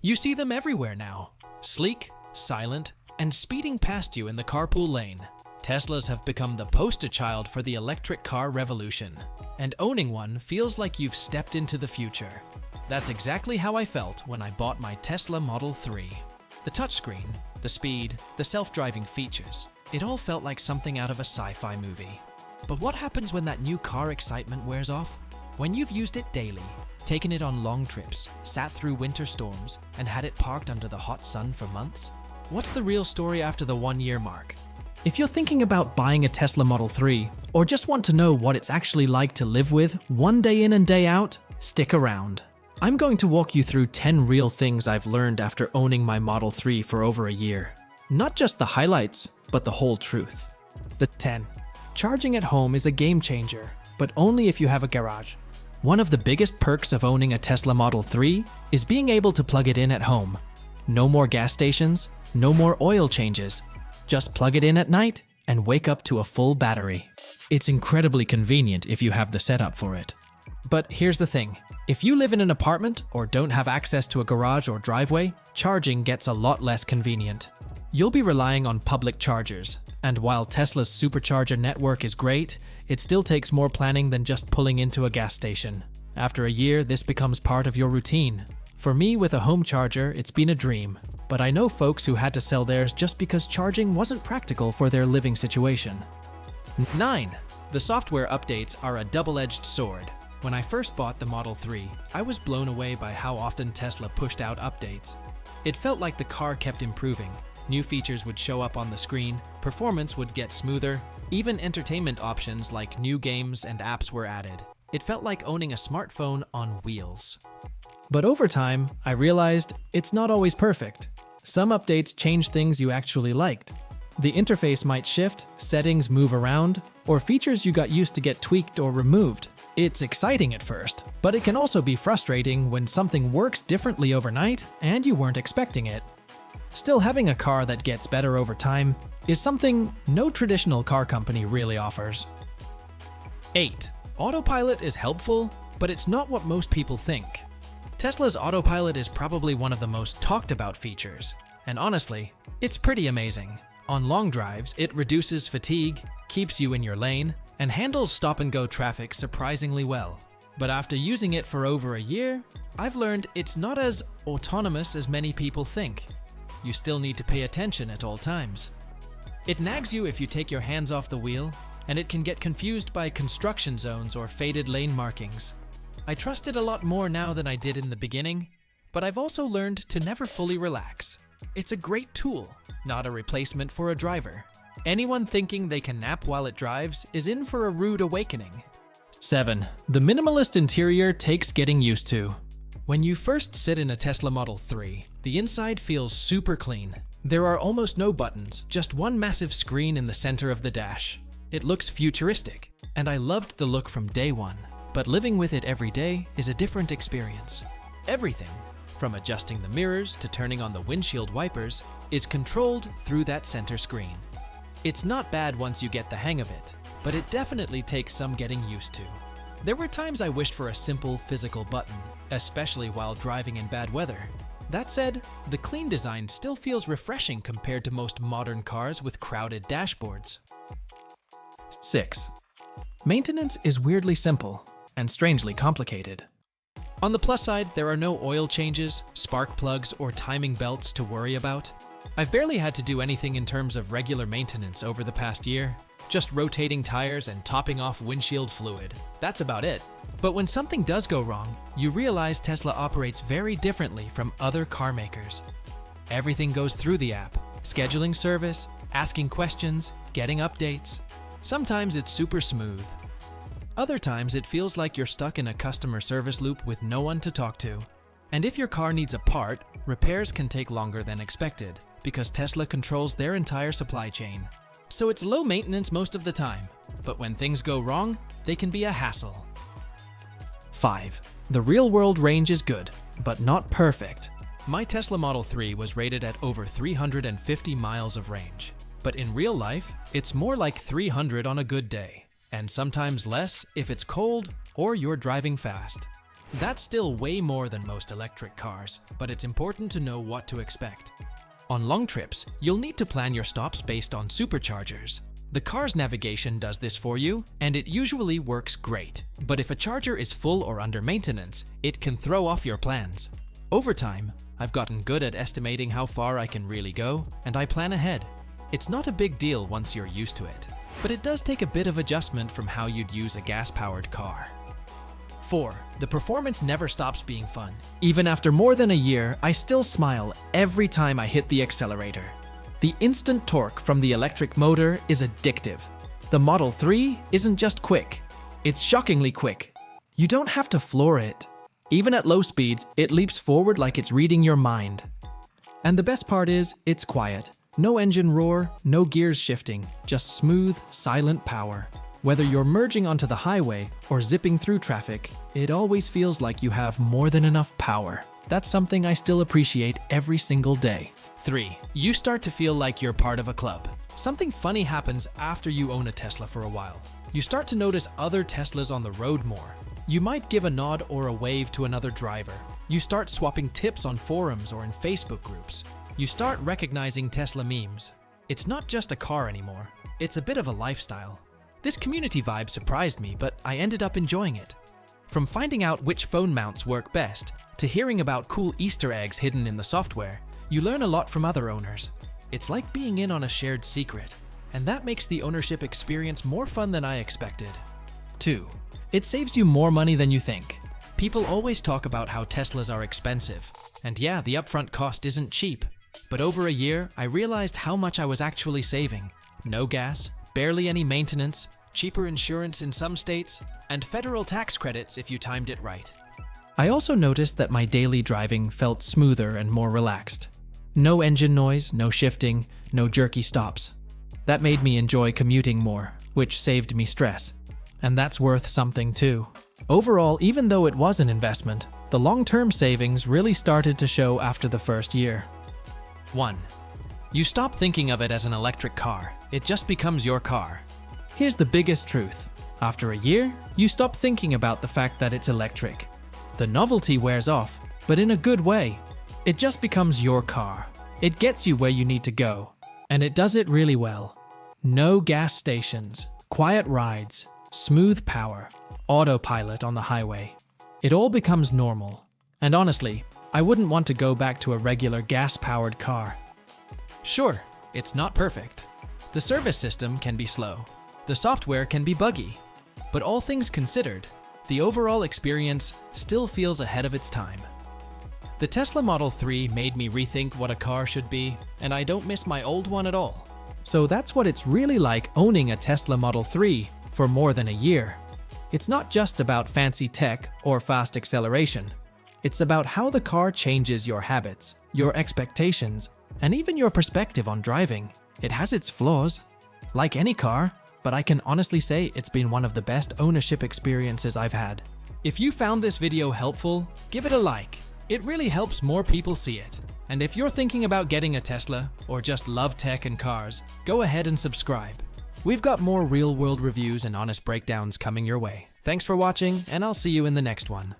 You see them everywhere now. Sleek, silent, and speeding past you in the carpool lane. Teslas have become the poster child for the electric car revolution, and owning one feels like you've stepped into the future. That's exactly how I felt when I bought my Tesla Model 3. The touchscreen, the speed, the self-driving features, it all felt like something out of a sci-fi movie. But what happens when that new car excitement wears off? When you've used it daily, taken it on long trips, sat through winter storms, and had it parked under the hot sun for months? What's the real story after the 1-year mark? If you're thinking about buying a Tesla Model 3, or just want to know what it's actually like to live with one day in and day out, stick around. I'm going to walk you through 10 real things I've learned after owning my Model 3 for over a year. Not just the highlights, but the whole truth. The 10. Charging at home is a game changer, but only if you have a garage. One of the biggest perks of owning a Tesla Model 3 is being able to plug it in at home. No more gas stations, no more oil changes. Just plug it in at night and wake up to a full battery. It's incredibly convenient if you have the setup for it. But here's the thing. If you live in an apartment or don't have access to a garage or driveway, charging gets a lot less convenient. You'll be relying on public chargers, and while Tesla's supercharger network is great, it still takes more planning than just pulling into a gas station. After a year, this becomes part of your routine. For me, with a home charger, it's been a dream, but I know folks who had to sell theirs just because charging wasn't practical for their living situation. 9. The software updates are a double-edged sword. When I first bought the Model 3, I was blown away by how often Tesla pushed out updates. It felt like the car kept improving. New features would show up on the screen, performance would get smoother, even entertainment options like new games and apps were added. It felt like owning a smartphone on wheels. But over time, I realized it's not always perfect. Some updates change things you actually liked. The interface might shift, settings move around, or features you got used to get tweaked or removed. It's exciting at first, but it can also be frustrating when something works differently overnight and you weren't expecting it. Still, having a car that gets better over time is something no traditional car company really offers. 8. Autopilot is helpful, but it's not what most people think. Tesla's autopilot is probably one of the most talked about features, and honestly, it's pretty amazing. On long drives, it reduces fatigue, keeps you in your lane, and handles stop-and-go traffic surprisingly well. But after using it for over a year, I've learned it's not as autonomous as many people think. You still need to pay attention at all times. It nags you if you take your hands off the wheel, and it can get confused by construction zones or faded lane markings. I trust it a lot more now than I did in the beginning, but I've also learned to never fully relax. It's a great tool, not a replacement for a driver. Anyone thinking they can nap while it drives is in for a rude awakening. 7. The minimalist interior takes getting used to. When you first sit in a Tesla Model 3, the inside feels super clean. There are almost no buttons, just one massive screen in the center of the dash. It looks futuristic, and I loved the look from day one. But living with it every day is a different experience. Everything, from adjusting the mirrors to turning on the windshield wipers, is controlled through that center screen. It's not bad once you get the hang of it, but it definitely takes some getting used to. There were times I wished for a simple physical button, especially while driving in bad weather. That said, the clean design still feels refreshing compared to most modern cars with crowded dashboards. 6. Maintenance is weirdly simple and strangely complicated. On the plus side, there are no oil changes, spark plugs, or timing belts to worry about. I've barely had to do anything in terms of regular maintenance over the past year, just rotating tires and topping off windshield fluid. That's about it. But when something does go wrong, you realize Tesla operates very differently from other car makers. Everything goes through the app, scheduling service, asking questions, getting updates. Sometimes it's super smooth. Other times it feels like you're stuck in a customer service loop with no one to talk to. And if your car needs a part, repairs can take longer than expected because Tesla controls their entire supply chain. So it's low maintenance most of the time, but when things go wrong, they can be a hassle. 5. The real-world range is good, but not perfect. My Tesla Model 3 was rated at over 350 miles of range, but in real life, it's more like 300 on a good day, and sometimes less if it's cold or you're driving fast. That's still way more than most electric cars, but it's important to know what to expect. On long trips, you'll need to plan your stops based on superchargers. The car's navigation does this for you, and it usually works great. But if a charger is full or under maintenance, it can throw off your plans. Over time, I've gotten good at estimating how far I can really go, and I plan ahead. It's not a big deal once you're used to it, but it does take a bit of adjustment from how you'd use a gas-powered car. 4. The performance never stops being fun. Even after more than a year, I still smile every time I hit the accelerator. The instant torque from the electric motor is addictive. The Model 3 isn't just quick, it's shockingly quick. You don't have to floor it. Even at low speeds, it leaps forward like it's reading your mind. And the best part is, it's quiet. No engine roar, no gears shifting, just smooth, silent power. Whether you're merging onto the highway or zipping through traffic, it always feels like you have more than enough power. That's something I still appreciate every single day. 3. You start to feel like you're part of a club. Something funny happens after you own a Tesla for a while. You start to notice other Teslas on the road more. You might give a nod or a wave to another driver. You start swapping tips on forums or in Facebook groups. You start recognizing Tesla memes. It's not just a car anymore. It's a bit of a lifestyle. This community vibe surprised me, but I ended up enjoying it. From finding out which phone mounts work best, to hearing about cool Easter eggs hidden in the software, you learn a lot from other owners. It's like being in on a shared secret, and that makes the ownership experience more fun than I expected. 2. It saves you more money than you think. People always talk about how Teslas are expensive, and yeah, the upfront cost isn't cheap. But over a year, I realized how much I was actually saving. No gas, barely any maintenance, cheaper insurance in some states, and federal tax credits if you timed it right. I also noticed that my daily driving felt smoother and more relaxed. No engine noise, no shifting, no jerky stops. That made me enjoy commuting more, which saved me stress. And that's worth something too. Overall, even though it was an investment, the long-term savings really started to show after the first year. 1. You stop thinking of it as an electric car. It just becomes your car. Here's the biggest truth. After a year, you stop thinking about the fact that it's electric. The novelty wears off, but in a good way. It just becomes your car. It gets you where you need to go. And it does it really well. No gas stations, quiet rides, smooth power, autopilot on the highway. It all becomes normal. And honestly, I wouldn't want to go back to a regular gas-powered car. Sure, it's not perfect. The service system can be slow. The software can be buggy. But all things considered, the overall experience still feels ahead of its time. The Tesla Model 3 made me rethink what a car should be, and I don't miss my old one at all. So that's what it's really like owning a Tesla Model 3 for more than a year. It's not just about fancy tech or fast acceleration. It's about how the car changes your habits, your expectations, and even your perspective on driving. It has its flaws, like any car, but I can honestly say it's been one of the best ownership experiences I've had. If you found this video helpful, give it a like. It really helps more people see it. And if you're thinking about getting a Tesla, or just love tech and cars, go ahead and subscribe. We've got more real-world reviews and honest breakdowns coming your way. Thanks for watching, and I'll see you in the next one.